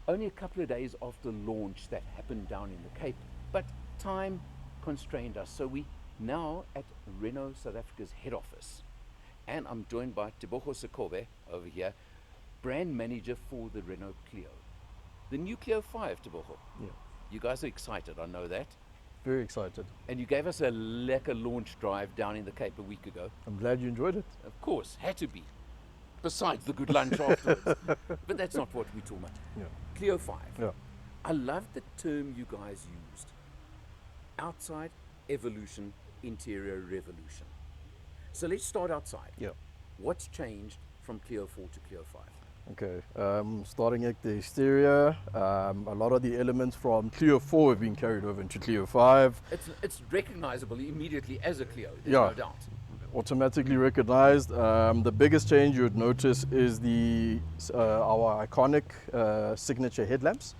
only a couple of days after launch that happened down in the Cape, but time constrained us. So we now at Renault South Africa's head office, and I'm joined by Tebogo Sekobe over here, brand manager for the Renault Clio. The new Clio 5, Tebogo. Yeah. You guys are excited, I know that. Very excited. And you gave us a lekker launch drive down in the Cape a week ago. I'm glad you enjoyed it. Of course, had to be. Besides the good lunch afterwards. But that's not what we're talking about. Yeah. Clio 5. Yeah. I love the term you guys used. Outside, evolution, interior, revolution. So let's start outside. Yeah. What's changed from Clio 4 to Clio 5? Okay, starting at the exterior, a lot of the elements from Clio 4 have been carried over into Clio 5. It's recognizable immediately as a Clio, there's Yeah. no doubt. Automatically recognized. The biggest change you would notice is our iconic signature headlamps,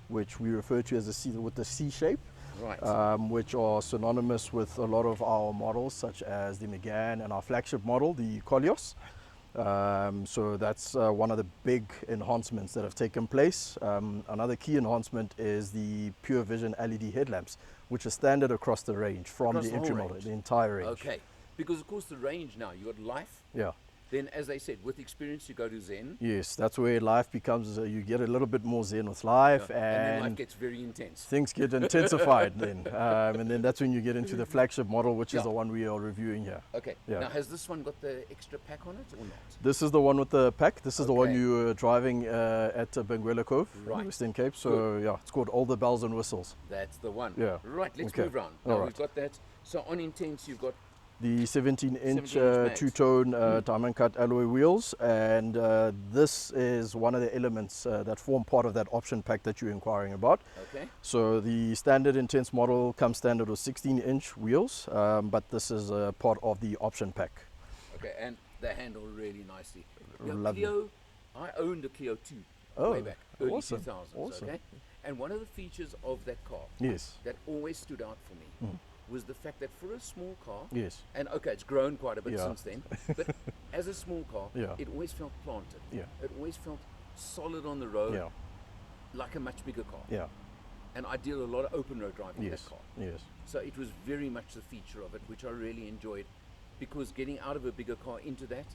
which we refer to as a C, with the C shape. Right. Which are synonymous with a lot of our models, such as the Megane and our flagship model, the Koleos. So that's one of the big enhancements that have taken place. Another key enhancement is the Purevision LED headlamps, which are standard across the range from Across the the entry whole model, range. the entire range. Okay. Because of course the range now, you got Life. Yeah. Then, as they said, with experience, you go to Zen. Yes, that's where life becomes, you get a little bit more zen with life, Yeah. And then life gets very intense. things get intensified then. And then that's when you get into the flagship model, which is Yeah. the one we are reviewing here. Okay. Yeah. Now, has this one got the extra pack on it or not? This is the one with the pack. This is the one Okay. you were driving at Benguela Cove, Right. Western Cape. So yeah, it's called All the Bells and Whistles. That's the one. Yeah. Right, let's Okay. move round. All Now, right. we've got that. So, on Intense, you've got The 17-inch 17-inch mags. two-tone diamond cut alloy wheels, and this is one of the elements that form part of that option pack that you're inquiring about. okay. So the standard Intense model comes standard with 16-inch wheels, but this is a part of the option pack. Okay, and they handle really nicely. Now, Lovely. Clio, I owned a Clio 2 Oh, way back, early awesome, 2000s, awesome. okay? And one of the features of that car Yes, that always stood out for me was the fact that for a small car, yes, and okay, it's grown quite a bit Yeah. since then, but as a small car, Yeah. it always felt planted. Yeah. It always felt solid on the road, yeah, like a much bigger car. yeah, And I did a lot of open road driving in yes, that car. yes. So it was very much the feature of it, which I really enjoyed, because getting out of a bigger car into that,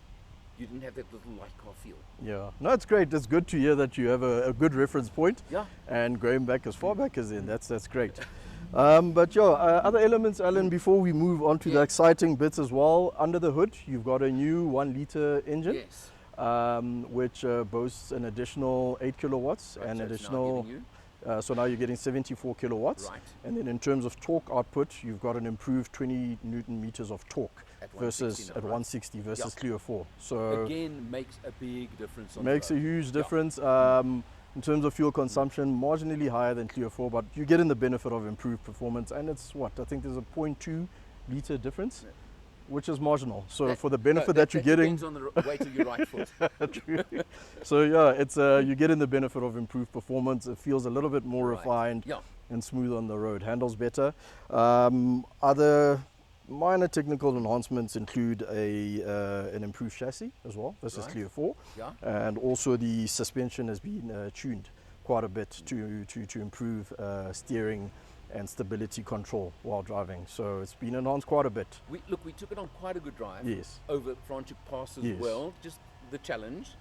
you didn't have that little light car feel. Yeah, no, it's great. It's good to hear that you have a good reference point. Yeah. And going back as far back as in, that's great. But yeah, other elements, Alan, before we move on to the Yeah. exciting bits as well, under the hood, you've got a new 1-liter engine, Yes. which boasts an additional 8 kilowatts Right, and so it's now additional. giving you- So now you're getting 74 kilowatts. Right. And then in terms of torque output, you've got an improved 20 Newton meters of torque At versus 160 now, at right? 160 versus Yeah. Clio 4. So Again, makes a big difference on makes the a road. huge Yeah. difference. In terms of fuel consumption, marginally higher than Clio 4, but you're getting the benefit of improved performance. And it's what? I think there's a 0.2 liter difference, which is marginal. So That- for the no, benefit that you're getting, depends on the weight of your right foot. so yeah, it's you're getting the benefit of improved performance. It feels a little bit more Right. refined Yeah. and smooth on the road. Handles better. Other minor technical enhancements include an improved chassis as well versus Right. Clio 4, Yeah. and also the suspension has been tuned quite a bit to improve steering and stability control while driving. So it's been enhanced quite a bit. We took it on quite a good drive. Yes. Over Franschhoek Pass as Yes. well, just the challenge.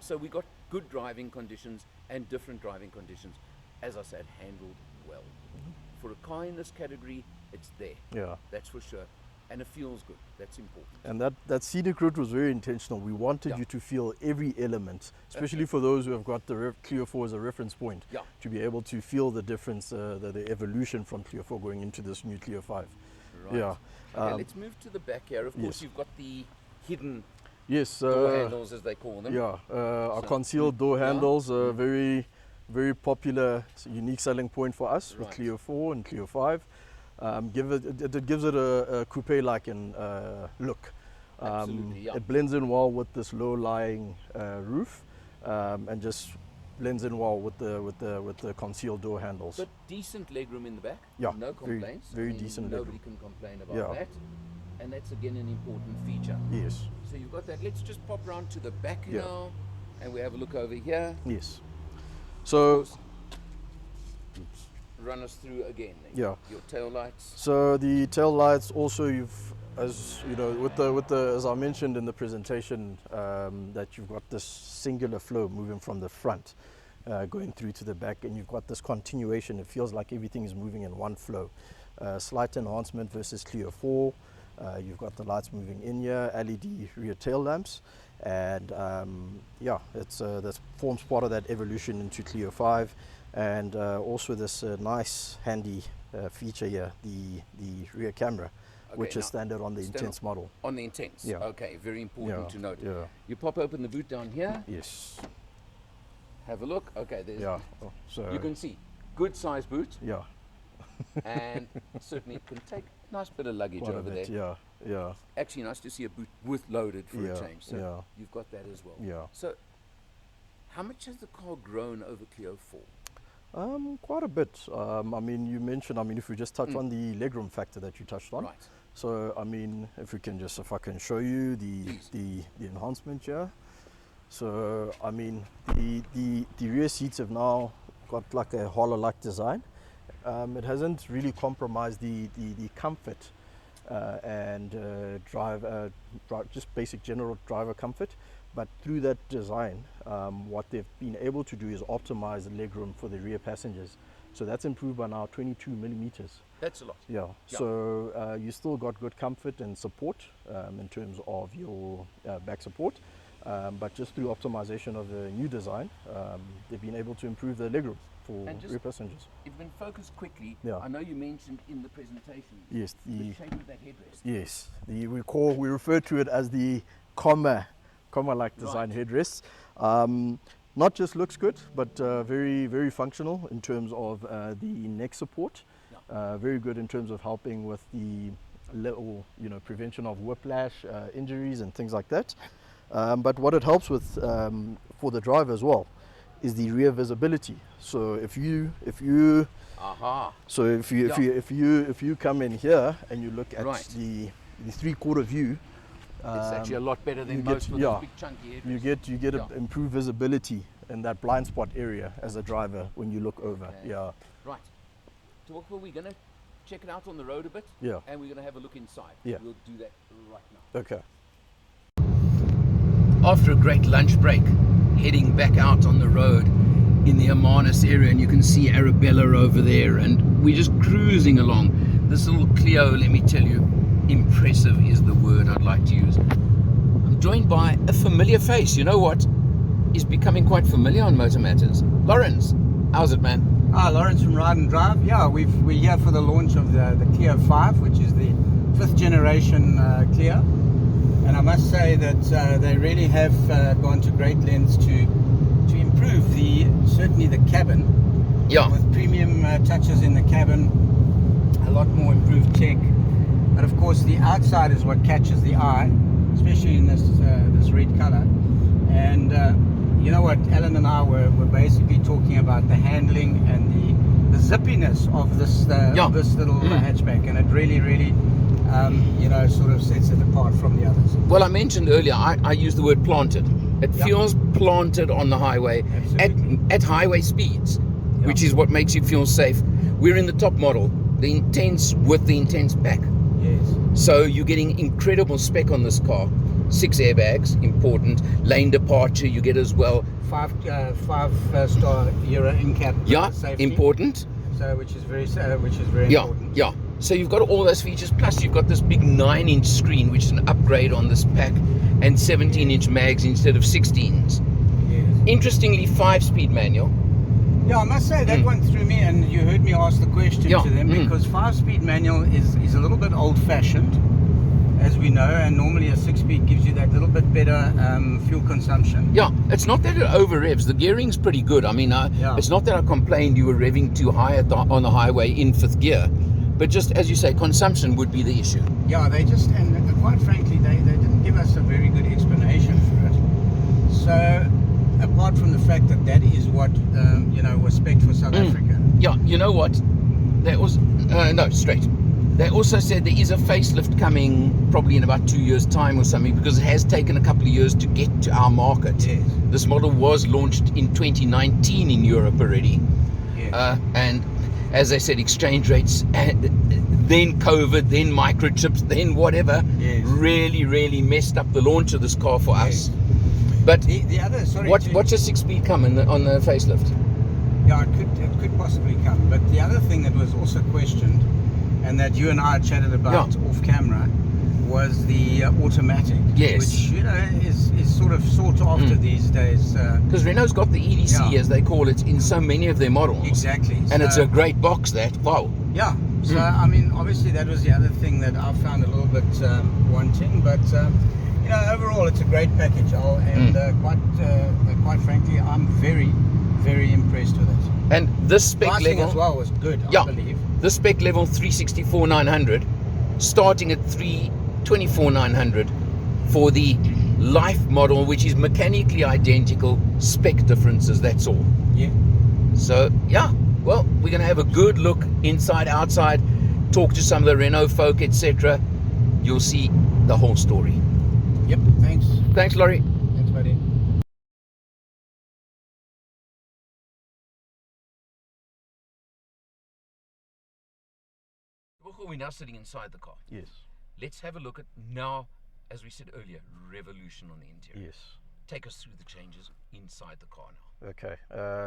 So we got good driving conditions and different driving conditions. As I said, handled well. For a car in this category, it's there. Yeah. That's for sure. And it feels good. That's important. And that scenic route was very intentional. We wanted Yeah. you to feel every element, especially for those who have got the Clio 4 as a reference point, Yeah. to be able to feel the difference, the evolution from Clio 4 going into this new Clio 5. Right. Yeah. Okay, let's move to the back here. Of course, yes. you've got the hidden Yes. door handles, as they call them. Yeah. Our So- concealed door Yeah. handles, very, very popular, unique selling point for us with Right. Clio 4 and Clio 5. It gives it a coupe-like look. Absolutely, yeah. It blends in well with this low-lying roof, and just blends in well with the concealed door handles. But decent legroom in the back. Yeah, No very- complaints. very decent Nobody legroom. can complain about Yeah. that. And that's again an important feature. Yes, So you've got that. Let's just pop round to the back Yeah. now, and we have a look over here. yes. So run us through again. Then. Yeah. Your tail lights. So the tail lights also, as you know, with the as I mentioned in the presentation, that you've got this singular flow moving from the front, going through to the back, and you've got this continuation. It feels like everything is moving in one flow. Slight enhancement versus Clio 4. You've got the lights moving in here, LED rear tail lamps, and yeah, it's that forms part of that evolution into Clio 5, and also this nice handy feature here, the rear camera, which is standard on the Intense model. On the Intense, yeah. Okay, very important to note. Yeah. You pop open the boot down here. Yes. Have a look. Okay, there's. Yeah. So you can see, good size boot. Yeah. And certainly it can take a nice bit of luggage Quite over there. Yeah. Yeah. Actually, nice to see a boot with loaded for a change. So yeah. you've got that as well. Yeah. So, how much has the car grown over Clio 4? Quite a bit. I mean, you mentioned, if we just touch on the legroom factor that you touched on. Right. So, if I can show you the enhancement here. So, the rear seats have now got like a hollow-like design. It hasn't really compromised the comfort and just basic general driver comfort. But through that design, what they've been able to do is optimize the legroom for the rear passengers. So that's improved by now 22 millimeters. That's a lot. Yeah. So you still got good comfort and support in terms of your back support. But just through optimization of the new design, they've been able to improve the legroom for rear passengers. If we can focus quickly, Yeah. I know you mentioned in the presentation Yes, the shape of that headrest. Yes, we refer to it as the comma-like design headrests. Not just looks good, but very, very functional in terms of the neck support. Yeah. Very good in terms of helping with the prevention of whiplash, injuries, and things like that. But what it helps with for the driver as well is the rear visibility. So if you come in here and you look at the 3/4 view, it's actually a lot better than most with those big chunky headrests. You get improved visibility in that blind spot area as a driver when you look over. Okay. Yeah. Right. We're going to check it out on the road a bit. Yeah. And we're going to have a look inside. Yeah. We'll do that right now. Okay. After a great lunch break, heading back out on the road in the Amanus area, and you can see Arabella over there, and we're just cruising along. This little Clio, let me tell you, impressive is the word I'd like to use. I'm joined by a familiar face. You know what is becoming quite familiar on Motor Matters? Lawrence, how's it, man? Lawrence from Ride and Drive. Yeah, we're here for the launch of the Clio 5, which is the 5th generation Clio. And I must say that they really have gone to great lengths to improve certainly the cabin. Yeah. With premium touches in the cabin, a lot more improved tech. But of course, the outside is what catches the eye, especially in this red color. And you know what, Alan and I were basically talking about the handling and the zippiness of this little hatchback, and it really sort of sets it apart from the others. Well, I mentioned earlier, I used the word planted. It feels planted on the highway at highway speeds, which is what makes you feel safe. We're in the top model, the Intense with the Intense back. Yes. So you're getting incredible spec on this car. 6 airbags, important. Lane departure you get as well. 5-star Euro in-cab safety. Important. So which is very important. Yeah. So you've got all those features, plus you've got this big 9-inch screen, which is an upgrade on this pack, and 17-inch mags instead of 16s. Yes. Interestingly, 5-speed manual. Yeah, I must say that one threw me, and you heard me ask the question to them, because 5-speed manual is a little bit old-fashioned, as we know, and normally a 6-speed gives you that little bit better fuel consumption. Yeah, it's not that it over revs. The gearing's pretty good. I mean, it's not that I complained you were revving too high on the highway in 5th gear, but just as you say, consumption would be the issue. Yeah, and quite frankly, they didn't give us a very good explanation for it. So, apart from the fact that is what was spec'd for South Africa. Yeah, you know what? That was straight. They also said there is a facelift coming probably in about 2 years' time or something, because it has taken a couple of years to get to our market. Yes. This model was launched in 2019 in Europe already. Yes. And as I said, exchange rates, and then COVID, then microchips, then whatever, Yes. really messed up the launch of this car for us. Yes. But The other, sorry. watch a 6-speed come on the facelift. Yeah, it could possibly come. But the other thing that was also questioned, and that you and I chatted about off camera, was the automatic. Yes. Which, you know, is sort of sought after these days. Because Renault's got the EDC, Yeah. as they call it, in so many of their models. Exactly. And it's So- a great box, that. Wow. Yeah. So, I mean, obviously that was the other thing that I found a little bit wanting. But, you know, overall it's a great package. And quite frankly, I'm very impressed with it. And this spec Pricing level as well was good, I believe. This spec level 364,900, starting at 324,900 for the Life model, which is mechanically identical, spec differences, that's all. Yeah. So yeah, well, we're going to have a good look inside, outside, talk to some of the Renault folk, etc. You'll see the whole story. Yep. Thanks. Thanks, Laurie. Thanks, buddy. We're now sitting inside the car. Yes. Let's have a look at now, as we said earlier, revolution on the interior. Yes. Take us through the changes inside the car now. Okay.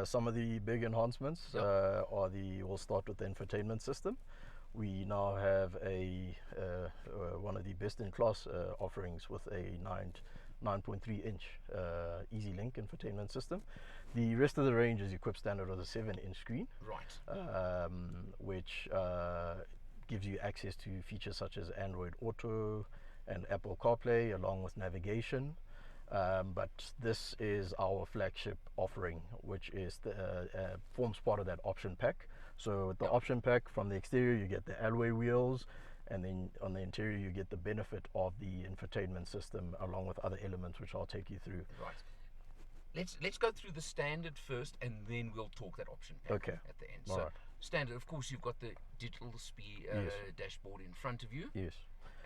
Some of the big enhancements we'll start with the infotainment system. We now have one of the best-in-class offerings with a 9.3-inch EasyLink infotainment system. The rest of the range is equipped standard with a 7-inch screen, Right. which gives you access to features such as Android Auto and Apple CarPlay, along with navigation. But this is our flagship offering, which is forms part of that option pack. So with the option pack, from the exterior you get the alloy wheels, and then on the interior you get the benefit of the infotainment system along with other elements, which I'll take you through. Right. Let's go through the standard first, and then we'll talk that option pack at the end. All So right. standard, of course, you've got the digital Yes. dashboard in front of you, Yes.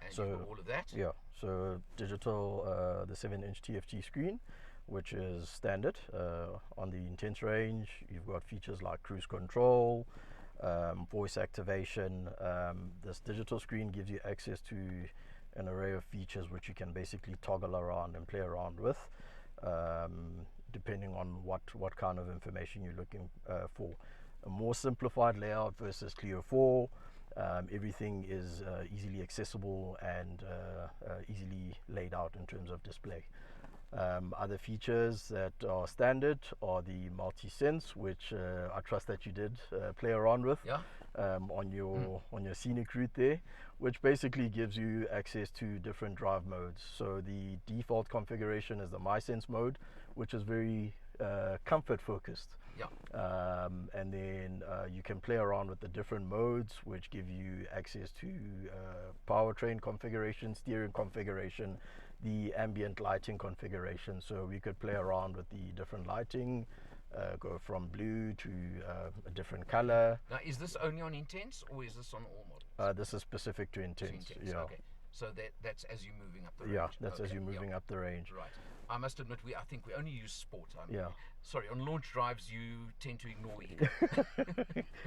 and So you've got all of that. Yeah, so digital, the 7-inch TFT screen, which is standard. On the intense range, you've got features like cruise control, voice activation. This digital screen gives you access to an array of features which you can basically toggle around and play around with, depending on what kind of information you're looking for. A more simplified layout versus Clio 4. Everything is easily accessible and easily laid out in terms of display. Other features that are standard are the multi-sense, which I trust that you did play around with on your scenic route there, which basically gives you access to different drive modes. So the default configuration is the MySense mode, which is very comfort focused. And then you can play around with the different modes, which give you access to powertrain configuration, steering configuration, the ambient lighting configuration. So we could play around with the different lighting, go from blue to a different color. Now, is this only on intense, or is this on all models? This is specific to intense. Yeah. Okay. So that's as you're moving up the range. Yeah, that's as you're moving up the range. Right. I must admit, I think we only use sport. Sorry, on launch drives you tend to ignore eco.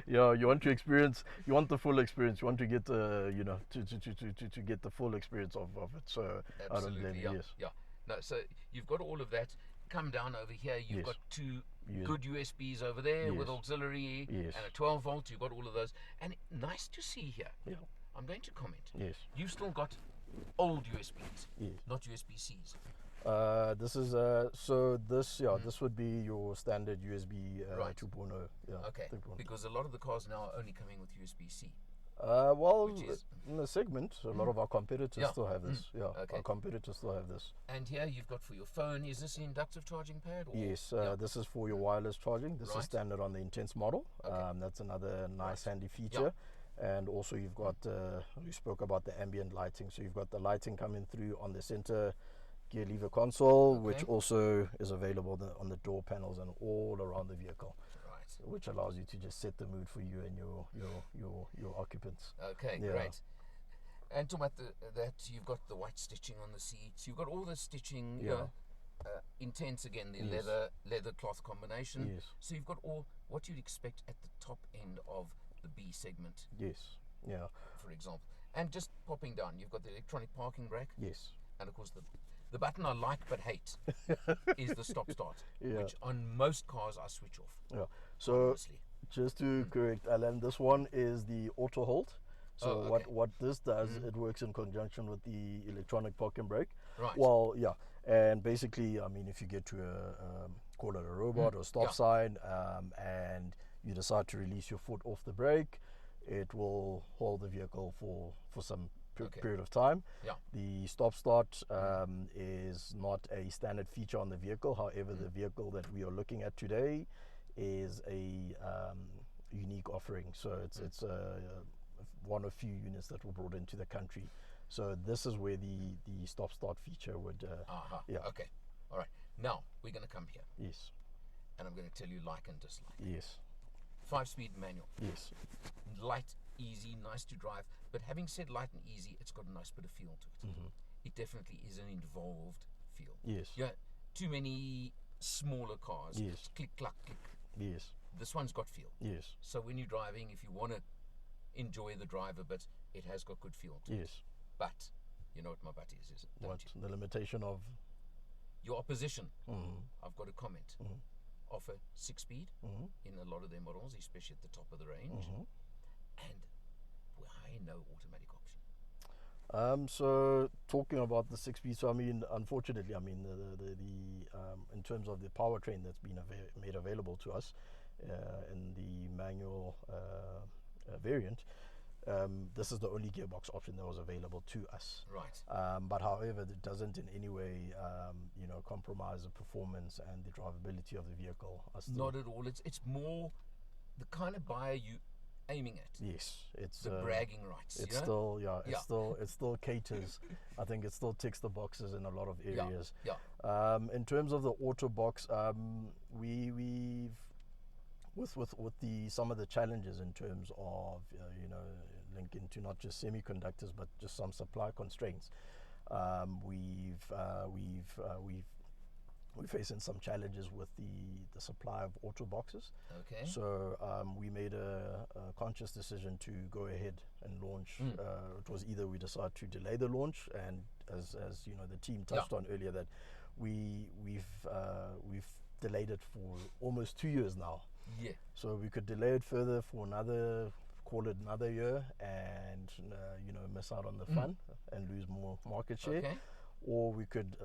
Yeah, you want the full experience. You want to get to get the full experience of it. So absolutely, yeah. No, so you've got all of that. Come down over here. You've got two good USBs over there with auxiliary and a 12 volt. You've got all of those, and nice to see here. Yeah. I'm going to comment. Yes. You've still got old USBs, not USB-Cs. This is this would be your standard USB 2.0. Yeah. Okay. Because a lot of the cars now are only coming with USB-C. In the segment, a lot of our competitors still have this. Our competitors still have this. And here you've got for your phone. Is this an inductive charging pad? Or? Yes. This is for your wireless charging. This is standard on the Intense model. That's another nice handy feature. And also you've got we spoke about the ambient lighting. So you've got the lighting coming through on the center gear lever console, which also is available on the door panels and all around the vehicle. Right. which allows you to just set the mood for you and your occupants. Okay, Yeah. great. And talking about that, you've got the white stitching on the seats. You've got all the stitching. Yeah. Intense again, the Yes. leather cloth combination. Yes. So you've got all what you'd expect at the top end of the B segment, Yes. Yeah. for example. And just popping down, you've got the electronic parking brake, Yes. and of course the button I like but hate is the stop start, Yeah. which on most cars I switch off. Yeah. So Honestly. just to correct Alan, this one is the auto hold. So Oh, okay. what this does, it works in conjunction with the electronic parking brake. Right. Well, yeah, and basically, I mean, if you get to call it a robot or stop Yeah. sign, and you decide to release your foot off the brake, it will hold the vehicle for some Okay. period of time. Yeah. The stop start is not a standard feature on the vehicle. However, the vehicle that we are looking at today is a unique offering. So it's one of few units that were brought into the country. So this is where the stop start feature would. Yeah. Okay. All right. Now we're going to come here, Yes. and I'm going to tell you like and dislike. Yes. 5-speed manual. Yes. Light, easy, nice to drive. But having said light and easy, it's got a nice bit of feel to it. It definitely is an involved feel. Yes. Yeah. Too many smaller cars. Yes. Click, clack, click. Yes. This one's got feel. Yes. So when you're driving, if you want to enjoy the drive a bit, it has got good feel to it. Yes. But you know what my but is it? Don't What you? the limitation of? Your opposition. I've got a comment. Offer 6-speed in a lot of their models, especially at the top of the range, and why no automatic option? So talking about the 6-speed, so I mean, unfortunately, I mean the in terms of the powertrain that's been made available to us in the manual variant, this is the only gearbox option that was available to us. Right. But however, it doesn't in any way, compromise the performance and the drivability of the vehicle. Not at all. It's more the kind of buyer you aiming at. Yes, it's The bragging rights. It's you know? still, yeah, Yeah. it still caters. I think it still ticks the boxes in a lot of areas. Yeah. In terms of the auto box, we've with the some of the challenges in terms of linking to not just semiconductors but just some supply constraints. We're facing some challenges with the supply of auto boxes. Okay. So we made a conscious decision to go ahead and launch. It was either we decide to delay the launch, and as you know, the team touched on earlier, that we've delayed it for almost 2 years now. Yeah. So we could delay it further for call it another year, and miss out on the fun and lose more market share. Okay. Or we could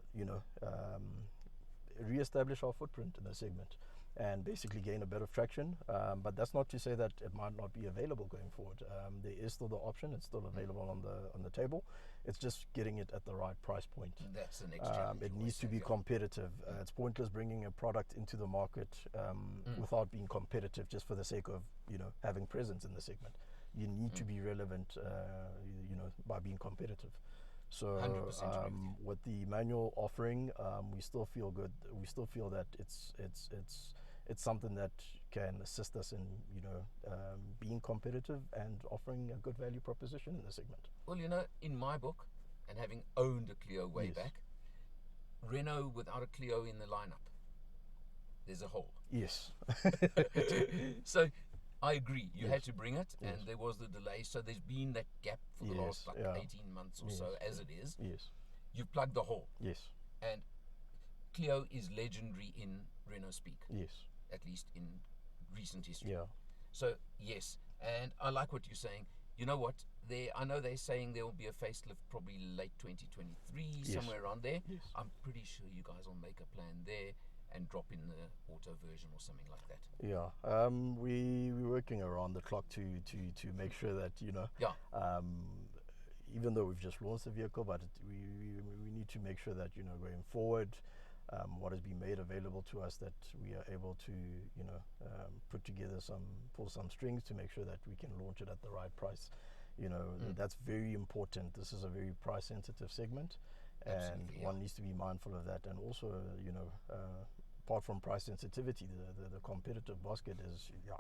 re-establish our footprint in the segment and basically gain a bit of traction. But that's not to say that it might not be available going forward. There is still the option. It's still available on the table. It's just getting it at the right price point. That's the next challenge. It needs to be competitive. It's pointless bringing a product into the market without being competitive just for the sake of having presence in the segment. You need to be relevant, by being competitive. So 100% with the manual offering, we still feel good. We still feel that it's something that can assist us in being competitive and offering a good value proposition in the segment. Well, in my book, and having owned a Clio way Yes. back, Renault without a Clio in the lineup, there's a hole. Yes. So I agree. You Yes. had to bring it, Yes. and there was the delay. So there's been that gap for the Yes, last yeah. 18 months or so, as it is. Yes. You've plugged the hole. Yes. And Clio is legendary in Renault speak, Yes. at least in recent history. Yeah. So, yes. And I like what you're saying. You know what? I know they're saying there will be a facelift probably late 2023, somewhere around there. Yes. I'm pretty sure you guys will make a plan there and drop in the auto version or something like that. Yeah. We're working around the clock to make sure that even though we've just launched the vehicle, but we need to make sure that going forward, what has been made available to us, that we are able to pull some strings to make sure that we can launch it at the right price. That's very important. This is a very price sensitive segment, and Absolutely, one needs to be mindful of that. And also apart from price sensitivity, the competitive basket is, yeah.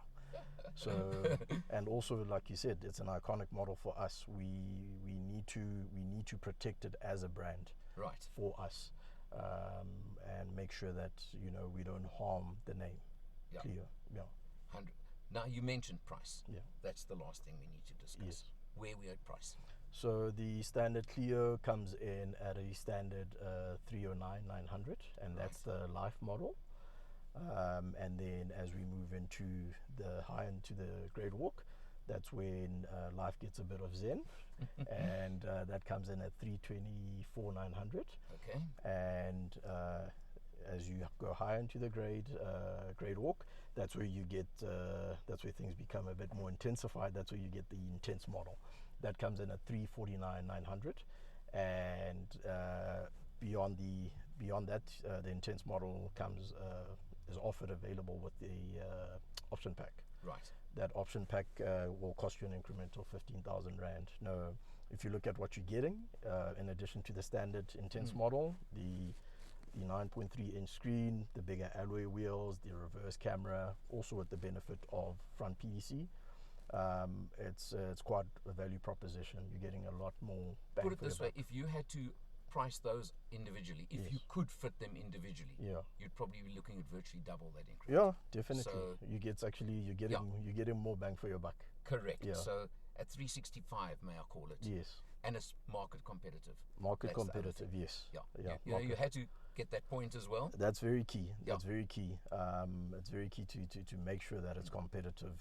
So, and also, like you said, it's an iconic model for us. We need to protect it as a brand, Right. for us, and make sure that, you know, we don't harm the name, Yeah. Clio. Yeah. 100. Now, you mentioned price. Yeah. That's the last thing we need to discuss. Yes. Where we at price? So the standard Clio comes in at a standard 309,900, and that's the life model. And then as we move into the high end to the Great Walk, that's when life gets a bit of zen, and that comes in at 324,900. Okay. And as you go higher into the Great Walk, that's where you get that's where things become a bit more intensified. That's where you get the intense model. That comes in at 349,900, and beyond that, the intense model comes is offered available with the option pack. Right. That option pack will cost you an incremental 15,000 rand. No, if you look at what you're getting, in addition to the standard intense model, the 9.3-inch screen, the bigger alloy wheels, the reverse camera, also with the benefit of front PVC. It's quite a value proposition. You're getting a lot more bang Put it for your this way, buck. if you had to price those individually, if Yes. you could fit them individually, Yeah. you'd probably be looking at virtually double that increment. Yeah, definitely. So- You're getting more bang for your buck. Correct. Yeah. So at 365, may I call it? Yes. And it's market competitive. Market That's the other competitive, thing. yes. Yeah. Yeah. You know, you had to get that point as well. That's very key. That's Yeah. very key. It's very key to make sure that it's competitive,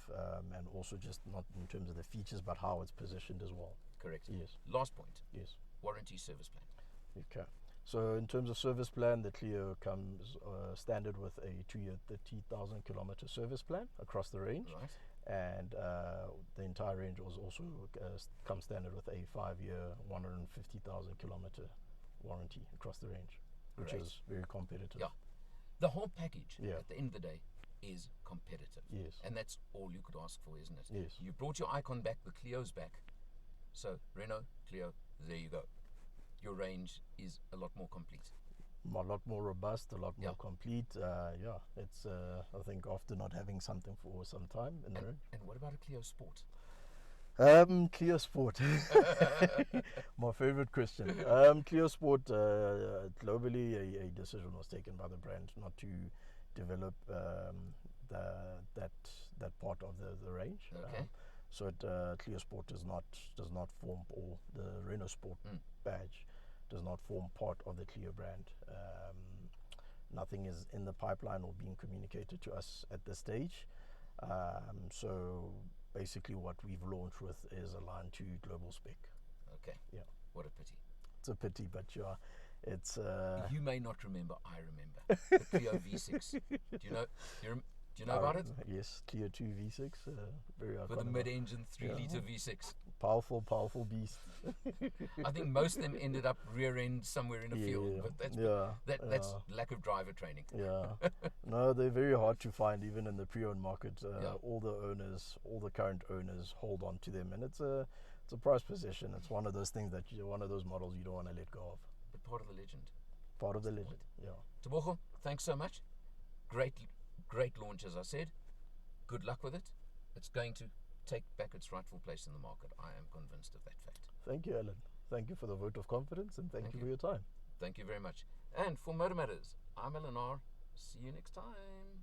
and also just not in terms of the features, but how it's positioned as well. Correct. Yes. Last point, Yes. warranty service plan. Okay. So in terms of service plan, the Clio comes standard with a 2-year, 30,000 kilometer service plan across the range. Right. And the entire range was also comes standard with a 5-year, 150,000 kilometer warranty across the range, which Great. is very competitive. Yeah. The whole package, Yeah. at the end of the day, is competitive. Yes. And that's all you could ask for, isn't it? Yes. You brought your icon back, the Clio's back. So, Renault, Clio, there you go. Your range is a lot more complete. A lot more robust, a lot more Yeah. complete. Yeah, it's I think after not having something for some time in the range. And what about a Clio Sport? Clio Sport, my favorite question. Clio Sport, globally, a decision was taken by the brand not to develop that part of the range. Okay. So Clio Sport does not form, or the Renault Sport badge does not form part of the Clio brand. Nothing is in the pipeline or being communicated to us at this stage. So basically what we've launched with is aligned to global spec. Okay. Yeah. What a pity. It's a pity, but yeah, it's You may not remember, I remember. The Clio V6. Do you know about it? Yes, Clio 2 V6, very iconic. With a mid-engine 3-litre Yeah. V6. Powerful beast. I think most of them ended up rear end somewhere in a field, but that's that's lack of driver training. Yeah, no, they're very hard to find even in the pre-owned market. Yeah. All the current owners hold on to them, and it's a price position. It's one of those things one of those models you don't want to let go of. But part of the legend. Part of the legend. Yeah. Tebogo, thanks so much. Great launch, as I said. Good luck with it. It's going to take back its rightful place in the market. I am convinced of that fact. Thank you, Alan. Thank you for the vote of confidence, and thank you for your time. Thank you very much. And for Motor Matters, I'm Eleanor. See you next time.